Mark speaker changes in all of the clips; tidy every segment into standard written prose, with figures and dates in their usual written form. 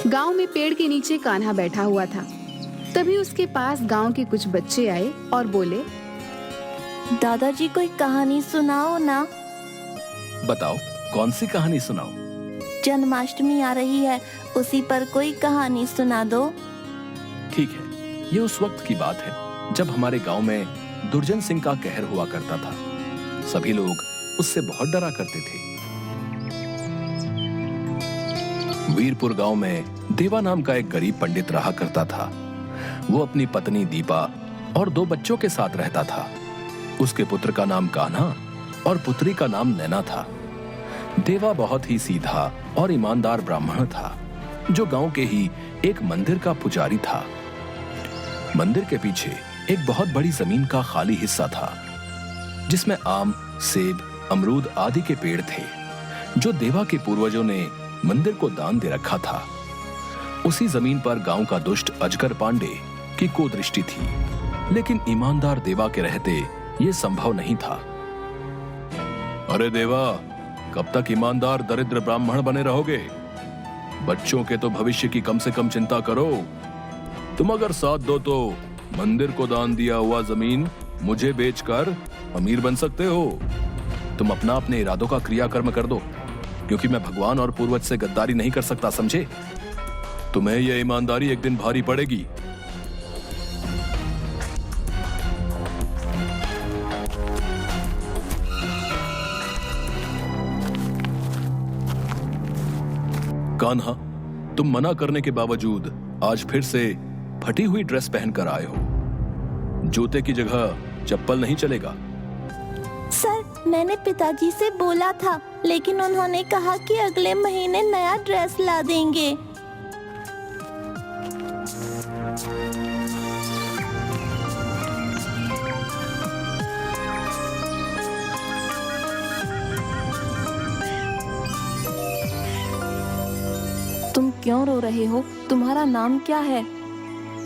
Speaker 1: गांव में पेड़ के नीचे कान्हा बैठा हुआ था। तभी उसके पास गांव के कुछ बच्चे आए और बोले,
Speaker 2: दादाजी कोई कहानी सुनाओ ना।
Speaker 3: बताओ, कौन सी कहानी सुनाओ?
Speaker 2: जन्माष्टमी आ रही है, उसी पर कोई कहानी सुना दो।
Speaker 3: ठीक है, ये उस वक्त की बात है जब हमारे गांव में दुर्जन सिंह का कहर हुआ करता था। सभी लोग उससे बहुत डरा करते थे। वीरपुर गांव में देवा नाम का एक गरीब पंडित रहा करता था। वो अपनी पत्नी दीपा और 2 बच्चों के साथ रहता था। उसके पुत्र का नाम कान्हा और पुत्री का नाम नैना था। देवा बहुत ही सीधा और ईमानदार ब्राह्मण था, जो गांव के ही एक मंदिर का पुजारी था। मंदिर के पीछे एक बहुत बड़ी जमीन का खाली हिस्सा था, जिसमें आम, सेब, अमरूद आदि के पेड़ थे, जो देवा के पूर्वजों ने मंदिर को दान दे रखा था। उसी जमीन पर गांव का दुष्ट अजगर पांडे की कुदृष्टि थी, लेकिन ईमानदार देवा के रहते यह संभव नहीं था। अरे देवा, कब तक ईमानदार दरिद्र ब्राह्मण बने रहोगे? बच्चों के तो भविष्य की कम से कम चिंता करो। तुम अगर साथ दो तो मंदिर को दान दिया हुआ जमीन मुझे बेचकर अमीर बन सकते हो। तुम अपने इरादों का क्रियाकर्म कर दो, क्योंकि मैं भगवान और पूर्वज से गद्दारी नहीं कर सकता, समझे? तुम्हें यह ईमानदारी एक दिन भारी पड़ेगी। कान्हा, तुम मना करने के बावजूद आज फिर से फटी हुई ड्रेस पहनकर आए हो। जूते की जगह चप्पल नहीं चलेगा।
Speaker 2: सर, मैंने पिताजी से बोला था, लेकिन उन्होंने कहा कि अगले महीने नया ड्रेस ला देंगे। तुम क्यों रो रहे हो? तुम्हारा नाम क्या है?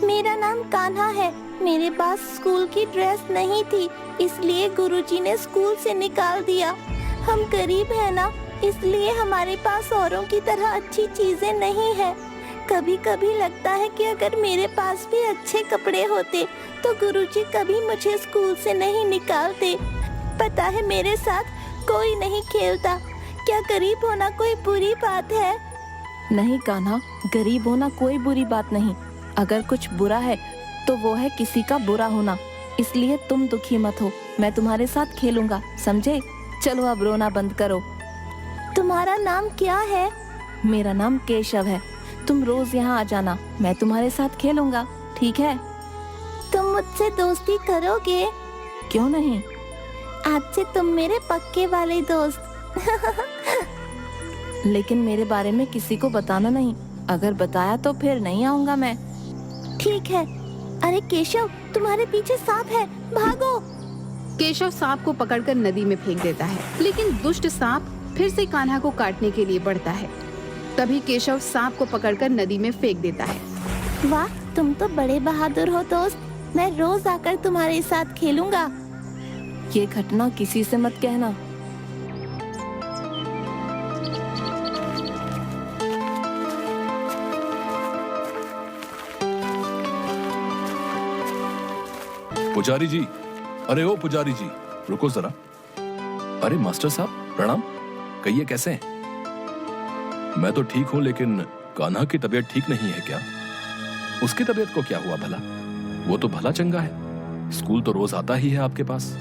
Speaker 2: मेरा नाम कान्हा है। मेरे पास स्कूल की ड्रेस नहीं थी, इसलिए गुरुजी ने स्कूल से निकाल दिया। हम गरीब हैं ना, इसलिए हमारे पास औरों की तरह अच्छी चीजें नहीं है। कभी कभी लगता है कि अगर मेरे पास भी अच्छे कपड़े होते तो गुरुजी कभी मुझे स्कूल से नहीं निकालते। पता है, मेरे साथ कोई नहीं खेलता। क्या गरीब होना कोई बुरी बात है? नहीं कान्हा, गरीब होना कोई बुरी बात नहीं। अगर कुछ बुरा है तो वो है किसी का बुरा होना। इसलिए तुम दुखी मत हो, मैं तुम्हारे साथ खेलूंगा, समझे? चलो अब रोना बंद करो। तुम्हारा नाम क्या है? मेरा नाम केशव है। तुम रोज यहाँ आ जाना, मैं तुम्हारे साथ खेलूंगा, ठीक है? तुम मुझसे दोस्ती करोगे? क्यों नहीं, आज से तुम मेरे पक्के वाले दोस्त। लेकिन मेरे बारे में किसी को बताना नहीं, अगर बताया तो फिर नहीं आऊंगा मैं। ठीक है। अरे केशव, तुम्हारे पीछे सांप है, भागो।
Speaker 1: केशव सांप को पकड़कर नदी में फेंक देता है, लेकिन दुष्ट सांप फिर से कान्हा को काटने के लिए बढ़ता है। तभी केशव सांप को पकड़कर नदी में फेंक देता है।
Speaker 2: वाह, तुम तो बड़े बहादुर हो दोस्त। मैं रोज आकर तुम्हारे साथ खेलूंगा। ये घटना किसी से मत कहना।
Speaker 3: पुजारी जी, अरे ओ पुजारी जी, रुको जरा। अरे मास्टर साहब, प्रणाम। कहिए, कैसे हैं? मैं तो ठीक हूं, लेकिन कान्हा की तबीयत ठीक नहीं है क्या? उसकी तबीयत को क्या हुआ भला? वो तो भला चंगा है, स्कूल तो रोज आता ही है आपके पास।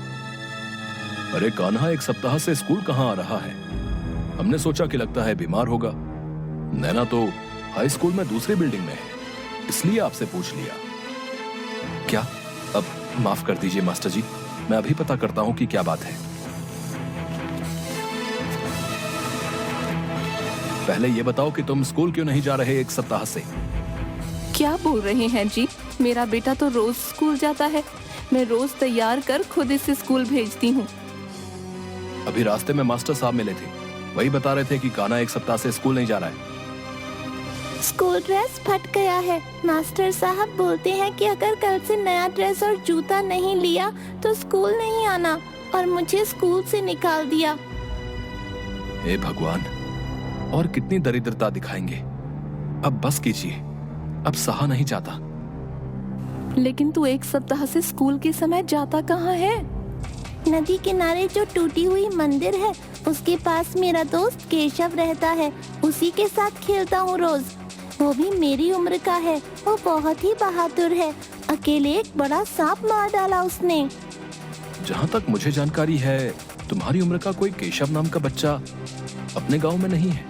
Speaker 3: अरे कान्हा 1 सप्ताह से स्कूल कहाँ आ रहा है? हमने सोचा कि लगता है बीमार होगा। नैना तो हाई स्कूल में दूसरी बिल्डिंग में है, इसलिए आपसे पूछ लिया। क्या? अब माफ कर दीजिए मास्टर जी, मैं अभी पता करता हूँ कि क्या बात है। पहले ये बताओ कि तुम स्कूल क्यों नहीं जा रहे 1 सप्ताह से?
Speaker 2: क्या बोल रहे हैं जी? मेरा बेटा तो रोज स्कूल जाता है। मैं रोज तैयार कर खुद इसे स्कूल भेजती हूँ।
Speaker 3: अभी रास्ते में मास्टर साहब मिले थे, वही बता रहे थे कि कान्हा 1 सप्ताह से स्कूल नहीं जा रहा है।
Speaker 2: स्कूल ड्रेस फट गया है। मास्टर साहब बोलते हैं कि अगर कल से नया ड्रेस और जूता नहीं लिया तो स्कूल नहीं आना, और मुझे स्कूल से निकाल दिया।
Speaker 3: हे भगवान, और कितनी दरिद्रता दिखाएंगे। अब बस कीजिए, अब सहा नहीं जाता।
Speaker 2: लेकिन तू 1 सप्ताह से स्कूल के समय जाता कहाँ है? नदी किनारे जो टूटी हुई मंदिर है उसके पास मेरा दोस्त केशव रहता है, उसी के साथ खेलता हूँ रोज। वो भी मेरी उम्र का है, वो बहुत ही बहादुर है। अकेले एक बड़ा सांप मार डाला उसने।
Speaker 3: जहाँ तक मुझे जानकारी है, तुम्हारी उम्र का कोई केशव नाम का बच्चा अपने गांव में नहीं है।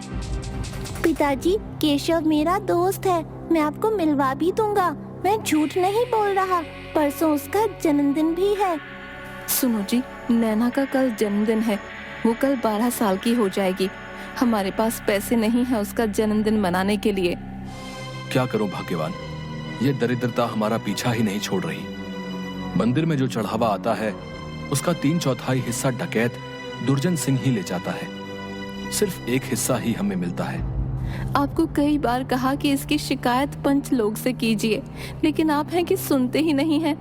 Speaker 2: पिताजी, केशव मेरा दोस्त है, मैं आपको मिलवा भी दूंगा। मैं झूठ नहीं बोल रहा, परसों उसका जन्मदिन भी है। सुनो जी, नैना का कल जन्मदिन है, वो कल 12 साल की हो जाएगी। हमारे पास पैसे नहीं है उसका जन्मदिन मनाने के लिए।
Speaker 3: क्या करूं भाग्यवान, ये दरिद्रता हमारा पीछा ही नहीं छोड़ रही। मंदिर में जो चढ़ावा आता है उसका 3/4 हिस्सा डकैत दुर्जन सिंह ही ले जाता है, सिर्फ 1 हिस्सा ही हमें मिलता है।
Speaker 2: आपको कई बार कहा कि इसकी शिकायत पंच लोग से कीजिए, लेकिन आप हैं कि सुनते ही नहीं हैं।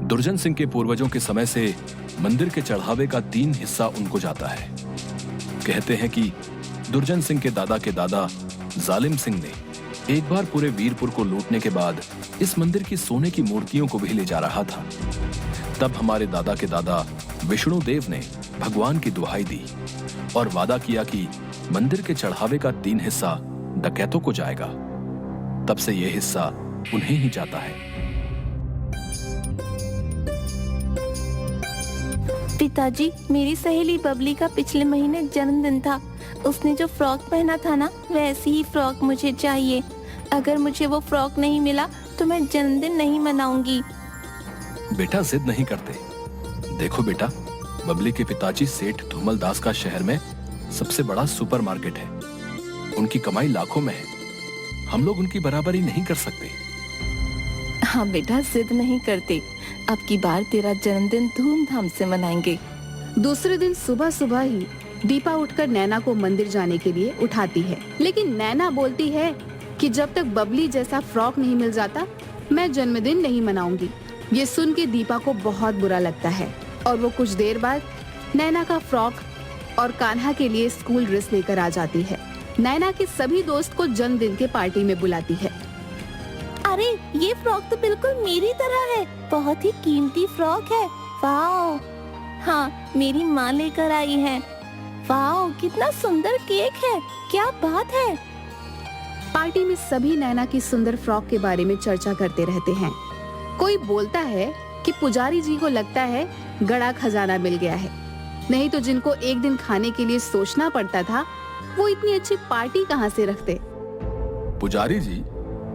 Speaker 3: दुर्जन सिंह के पूर्वजों के समय से मंदिर के चढ़ावे का 3 हिस्सा उनको जाता है। कहते हैं कि दुर्जन सिंह के दादा जालिम सिंह ने एक बार पूरे वीरपुर को लूटने के बाद इस मंदिर की सोने की मूर्तियों को भी ले जा रहा था। तब हमारे दादा विष्णुदेव ने भगवान की दुहाई दी और वादा किया कि मंदिर के चढ़ावे का 3 हिस्सा डकैतों को जाएगा। तब से यह हिस्सा उन्हें ही जाता है।
Speaker 2: पिताजी, मेरी सहेली बबली का पिछले महीने जन्मदिन था। उसने जो फ्रॉक पहना था ना, वैसी ही फ्रॉक मुझे चाहिए। अगर मुझे वो फ्रॉक नहीं मिला तो मैं जन्मदिन नहीं मनाऊंगी।
Speaker 3: बेटा जिद नहीं करते। देखो बेटा, बबली के पिताजी सेठ धूमल दास का शहर में सबसे बड़ा सुपरमार्केट है। उनकी कमाई लाखों में है, हम लोग उनकी बराबरी नहीं कर सकते।
Speaker 2: हाँ बेटा, जिद नहीं करते। अब की बार तेरा जन्मदिन धूमधाम से मनाएंगे।
Speaker 1: दूसरे दिन सुबह सुबह ही दीपा उठकर नैना को मंदिर जाने के लिए उठाती है, लेकिन नैना बोलती है कि जब तक बबली जैसा फ्रॉक नहीं मिल जाता मैं जन्मदिन नहीं मनाऊंगी। ये सुन के दीपा को बहुत बुरा लगता है और वो कुछ देर बाद नैना का फ्रॉक और कान्हा के लिए स्कूल ड्रेस लेकर आ जाती है। नैना के सभी दोस्त को जन्मदिन के पार्टी में बुलाती है।
Speaker 2: अरे, ये फ्रॉक तो बिल्कुल मेरी तरह है, बहुत ही कीमती फ्रॉक है। वाओ! हाँ, मेरी माँ लेकर आई है। वाओ, कितना सुंदर केक है, क्या बात है।
Speaker 1: पार्टी में सभी नैना की सुंदर फ्रॉक के बारे में चर्चा करते रहते हैं। कोई बोलता है कि पुजारी जी को लगता है गड़ा खजाना मिल गया है, नहीं तो जिनको एक दिन खाने के लिए सोचना पड़ता था वो इतनी अच्छी पार्टी कहाँ से रखते।
Speaker 3: पुजारी जी,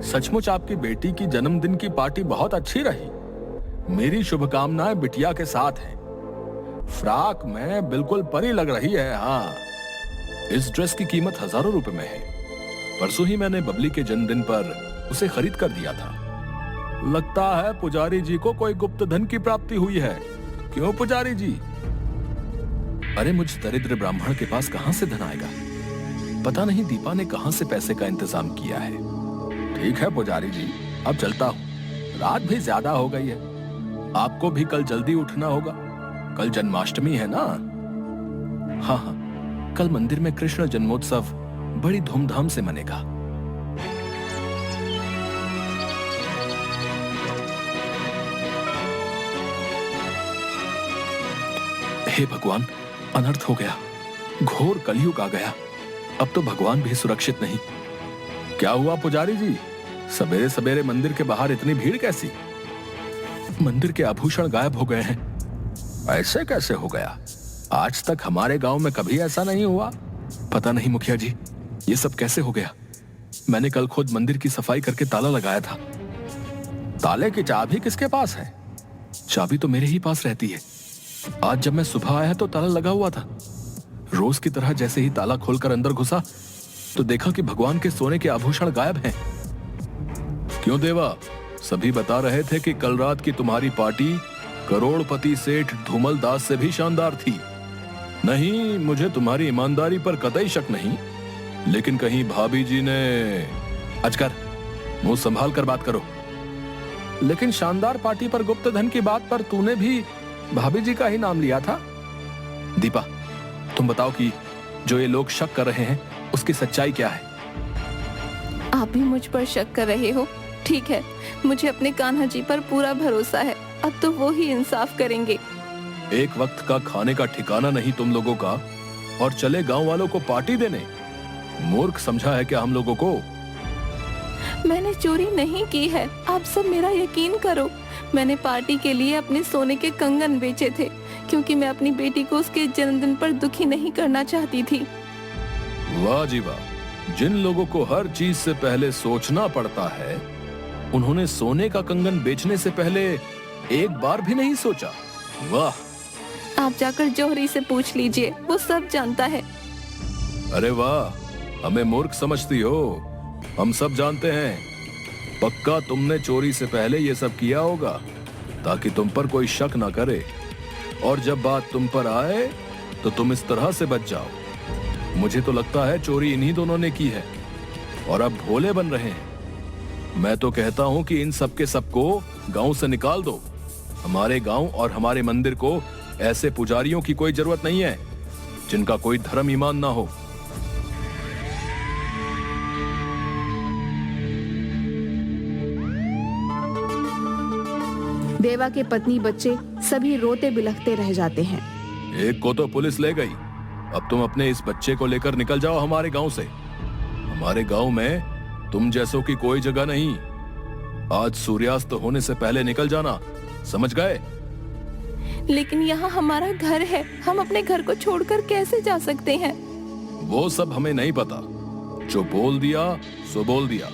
Speaker 3: सचमुच आपकी बेटी की जन्मदिन की पार्टी बहुत अच्छी रही। मेरी शुभकामनाएं बिटिया के साथ हैं। फ्रॉक में बिल्कुल परी लग रही है। हाँ, इस ड्रेस की कीमत हजारों रुपए में है। परसों ही मैंने बबली के जन्मदिन पर उसे खरीद कर दिया था। लगता है पुजारी जी को कोई गुप्त धन की प्राप्ति हुई है। क्यों पुजारी जी? अरे, मुझ दरिद्र ब्राह्मण के पास कहां से धन आएगा? पता नहीं दीपा ने कहां से पैसे का इंतजाम किया है। ठीक है पुजारी जी, अब चलता हूँ। रात भी ज्यादा हो गई है। आपको भी कल जल्दी उठना होगा। कल जन्माष्टमी है ना? हाँ हाँ, कल मंदिर में कृष्ण जन्मोत्सव बड़ी धूमधाम से मनेगा। हे भगवान, अनर्थ हो गया। घोर कलयुग आ गया। अब तो भगवान भी सुरक्षित नहीं। क्या हुआ पुजारी जी? सवेरे सवेरे मंदिर के बाहर इतनी भीड़ कैसी? मंदिर के आभूषण गायब हो गए हैं। ऐसे कैसे हो गया? आज तक हमारे गांव में कभी ऐसा नहीं हुआ। पता नहीं मुखिया जी, ये सब कैसे हो गया? मैंने कल खुद मंदिर की सफाई करके ताला लगाया था। ताले की चाबी किसके पास है? चाबी तो मेरे ही पास रहती है। आज जब मैं सुबह आया तो ताला लगा हुआ था। रोज की तरह जैसे ही ताला खोलकर अंदर घुसा तो देखा कि भगवान के सोने के आभूषण गायब हैं। क्यों देवा, सभी बता रहे थे कि कल रात की तुम्हारी पार्टी करोड़पति सेठ धूमल दास से भी शानदार थी। नहीं, मुझे तुम्हारी ईमानदारी पर कतई शक नहीं, लेकिन कहीं भाभी जी ने... अजगर, मुंह संभाल कर बात करो। लेकिन शानदार पार्टी पर गुप्त धन की बात पर तूने भी भाभी जी का ही नाम लिया था। दीपा, तुम बताओ कि जो ये लोग शक कर रहे हैं उसकी सच्चाई क्या है?
Speaker 2: आप भी मुझ पर शक कर रहे हो। ठीक है, मुझे अपने कान्हा जी पर पूरा भरोसा है। अब तो वो ही इंसाफ करेंगे।
Speaker 3: एक वक्त का खाने का ठिकाना नहीं तुम लोगों का, और चले गांव वालों को पार्टी देने। मूर्ख समझा है क्या हम लोगों को?
Speaker 2: मैंने चोरी नहीं की है, आप सब मेरा यकीन करो। मैंने पार्टी के लिए अपने सोने के कंगन बेचे थे, क्योंकि मैं अपनी बेटी को उसके जन्मदिन पर दुखी नहीं करना चाहती थी।
Speaker 3: वाह जी वाह, जिन लोगों को हर चीज से पहले सोचना पड़ता है, उन्होंने सोने का कंगन बेचने से पहले एक बार भी नहीं सोचा। वाह!
Speaker 2: आप जाकर जौहरी से पूछ लीजिए, वो सब जानता है।
Speaker 3: अरे वाह, हमें मूर्ख समझती हो? हम सब जानते हैं। पक्का तुमने चोरी से पहले ये सब किया होगा, ताकि तुम पर कोई शक ना करे, और जब बात तुम पर आए तो तुम इस तरह से बच जाओ। मुझे तो लगता है चोरी इन्हीं दोनों ने की है, और अब भोले बन रहे हैं। मैं तो कहता हूँ कि इन सब के सबको गांव से निकाल दो। हमारे गांव और हमारे मंदिर को ऐसे पुजारियों की कोई जरूरत नहीं है, जिनका कोई धर्म ईमान ना हो।
Speaker 1: देवा के पत्नी बच्चे सभी रोते बिलखते रह जाते हैं।
Speaker 3: एक को तो पुलिस ले गई, अब तुम अपने इस बच्चे को लेकर निकल जाओ हमारे गांव से। हमारे गांव में तुम जैसों की कोई जगह नहीं। आज सूर्यास्त होने से पहले निकल जाना, समझ गए?
Speaker 2: लेकिन यहाँ हमारा घर है, हम अपने घर को छोड़कर कैसे जा सकते हैं?
Speaker 3: वो सब हमें नहीं पता। जो बोल दिया सो बोल दिया।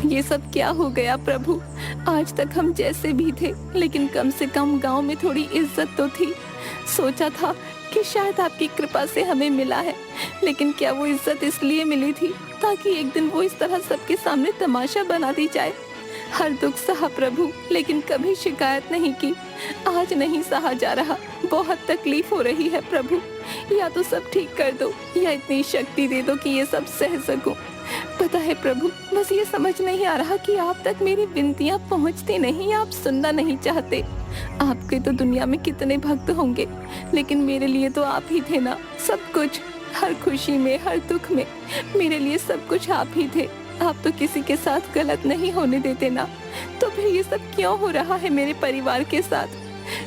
Speaker 2: ये सब क्या हो गया प्रभु? आज तक हम जैसे भी थे, लेकिन कम से कम गांव में थोड़ी इज्जत तो थी। सोचा था कि शायद आपकी कृपा से हमें मिला है, लेकिन क्या वो इज्जत इसलिए मिली थी ताकि एक दिन वो इस तरह सबके सामने तमाशा बना दी जाए? हर दुख सहा प्रभु, लेकिन कभी शिकायत नहीं की। आज नहीं सहा जा रहा, बहुत तकलीफ हो रही है प्रभु। या तो सब ठीक कर दो, या इतनी शक्ति दे दो कि ये सब सह सकूं। पता है प्रभु, बस ये समझ नहीं आ रहा कि आप तक मेरी विनतियां पहुंचती नहीं, आप सुनना नहीं चाहते। आपके तो दुनिया में कितने भक्त होंगे, लेकिन मेरे लिए तो आप ही थे ना सब कुछ। हर खुशी में, हर दुख में मेरे लिए सब कुछ आप ही थे। आप तो किसी के साथ गलत नहीं होने देते ना, तो फिर ये सब क्यों हो रहा है मेरे परिवार के साथ?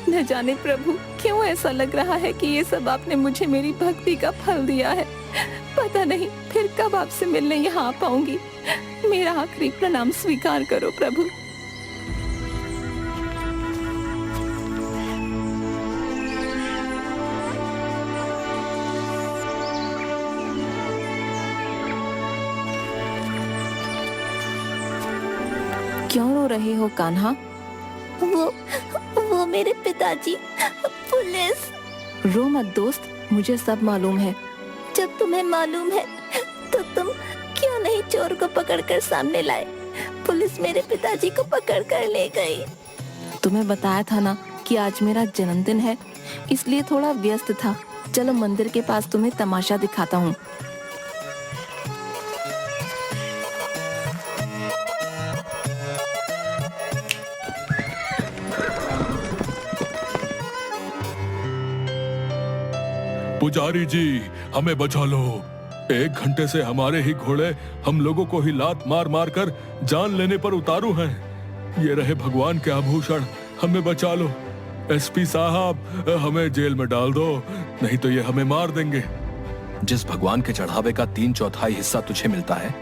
Speaker 2: न जाने प्रभु क्यों ऐसा लग रहा है कि ये सब आपने मुझे मेरी भक्ति का फल दिया है। पता नहीं फिर कब आपसे मिलने यहाँ आ पाऊंगी। मेरा आखिरी प्रणाम स्वीकार करो प्रभु। क्यों रो रहे हो कान्हा?
Speaker 4: वो मेरे पिताजी पुलिस।
Speaker 2: रो मत दोस्त, मुझे सब मालूम है।
Speaker 4: जब तुम्हें मालूम है तो तुम क्यों नहीं चोर को पकड़कर सामने लाए? पुलिस मेरे पिताजी को पकड़कर ले गई।
Speaker 2: तुम्हें बताया था ना कि आज मेरा जन्मदिन है, इसलिए थोड़ा व्यस्त था। चलो मंदिर के पास तुम्हें तमाशा दिखाता हूँ।
Speaker 3: पुजारी जी, हमें बचा लो। 1 घंटे से हमारे ही घोड़े हम लोगों को ही लात मार मार कर जान लेने पर उतारू हैं। ये रहे भगवान के आभूषण, हमें बचा लो। एसपी साहब, हमें जेल में डाल दो, नहीं तो ये हमें मार देंगे। जिस भगवान के चढ़ावे का 3/4 हिस्सा तुझे मिलता है,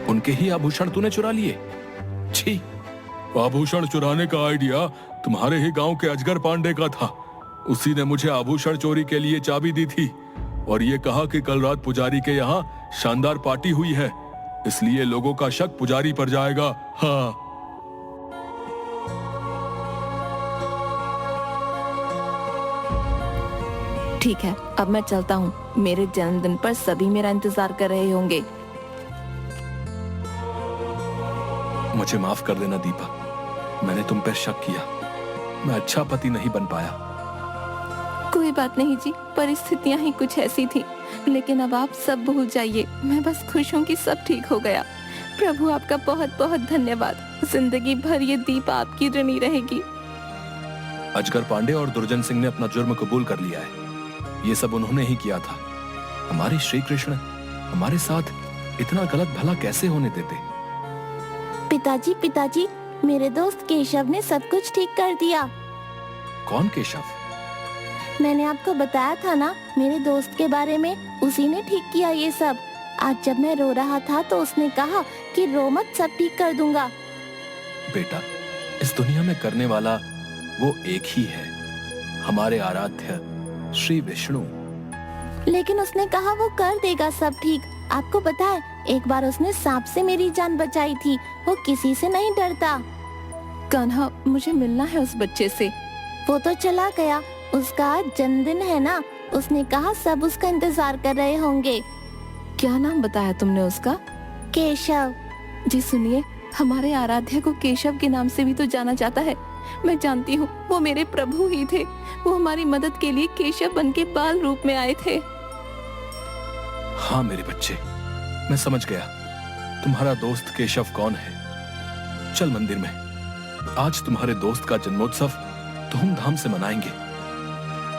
Speaker 3: उनके ही आभूषण तूने चुरा लिए। छी! आभूषण चुराने का आइडिया तुम्हारे ही गांव के अजगर पांडे का था। उसी ने मुझे आभूषण चोरी के लिए चाबी दी थी, और ये कहा कि कल रात पुजारी के यहाँ शानदार पार्टी हुई है, इसलिए लोगों का शक पुजारी पर जाएगा। हाँ।
Speaker 2: ठीक है, अब मैं चलता हूँ। मेरे जन्मदिन पर सभी मेरा इंतजार कर रहे होंगे।
Speaker 3: मुझे माफ कर देना दीपा, मैंने तुम पर शक किया। मैं अच्छा पति नहीं बन पाया।
Speaker 2: कोई बात नहीं जी, परिस्थितियां ही कुछ ऐसी थी, लेकिन अब आप सब भूल जाइए। मैं बस खुश हूँ कि सब ठीक हो गया। प्रभु आपका बहुत बहुत धन्यवाद। जिंदगी भर ये दीपा आपकी ऋणी रहेगी।
Speaker 3: अजगर पांडे और दुर्जन सिंह ने अपना जुर्म कबूल कर लिया है। ये सब उन्होंने ही किया था। हमारे श्री कृष्ण हमारे साथ इतना गलत भला कैसे होने देते?
Speaker 2: पिताजी, मेरे दोस्त केशव ने सब कुछ ठीक कर दिया।
Speaker 3: कौन केशव?
Speaker 2: मैंने आपको बताया था ना मेरे दोस्त के बारे में, उसी ने ठीक किया ये सब। आज जब मैं रो रहा था तो उसने कहा कि रो मत, सब ठीक कर दूंगा।
Speaker 3: बेटा, इस दुनिया में करने वाला वो एक ही है, हमारे आराध्य श्री विष्णु।
Speaker 2: लेकिन उसने कहा वो कर देगा सब ठीक। आपको पता है, एक बार उसने सांप से मेरी जान बचाई थी। वो किसी से नहीं डरता।
Speaker 1: कान्हा, मुझे मिलना है उस बच्चे से।
Speaker 2: वो तो चला गया, उसका आज जन्मदिन है ना। उसने कहा सब उसका इंतजार कर रहे होंगे।
Speaker 1: क्या नाम बताया तुमने उसका?
Speaker 2: केशव।
Speaker 1: जी सुनिए, हमारे आराध्य को केशव के नाम से भी तो जाना जाता है। मैं जानती हूँ, वो मेरे प्रभु ही थे। वो हमारी मदद के लिए केशव बन के बाल रूप में आए थे।
Speaker 3: हाँ मेरे बच्चे, मैं समझ गया तुम्हारा दोस्त केशव कौन है। चल मंदिर में, आज तुम्हारे दोस्त का जन्मोत्सव धूमधाम से मनाएंगे।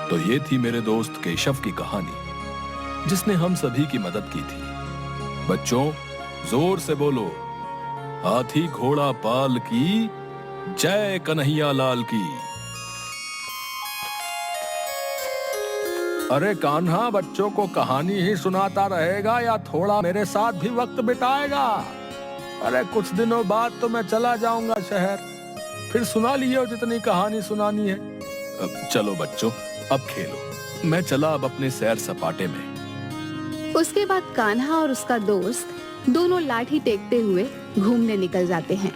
Speaker 3: तो ये थी मेरे दोस्त केशव की कहानी, जिसने हम सभी की मदद की थी। बच्चों, जोर से बोलो, हाथी घोड़ा पाल की जय, कन्हैया लाल की। अरे कान्हा, बच्चों को कहानी ही सुनाता रहेगा या थोड़ा मेरे साथ भी वक्त बिताएगा? अरे कुछ दिनों बाद तो मैं चला जाऊंगा शहर, फिर सुना लियो जितनी कहानी सुनानी है। अब चलो बच्चों, अब खेलो। मैं चला अब अपने सैर सपाटे में।
Speaker 1: उसके बाद कान्हा और उसका दोस्त दोनों लाठी टेकते हुए घूमने निकल जाते हैं।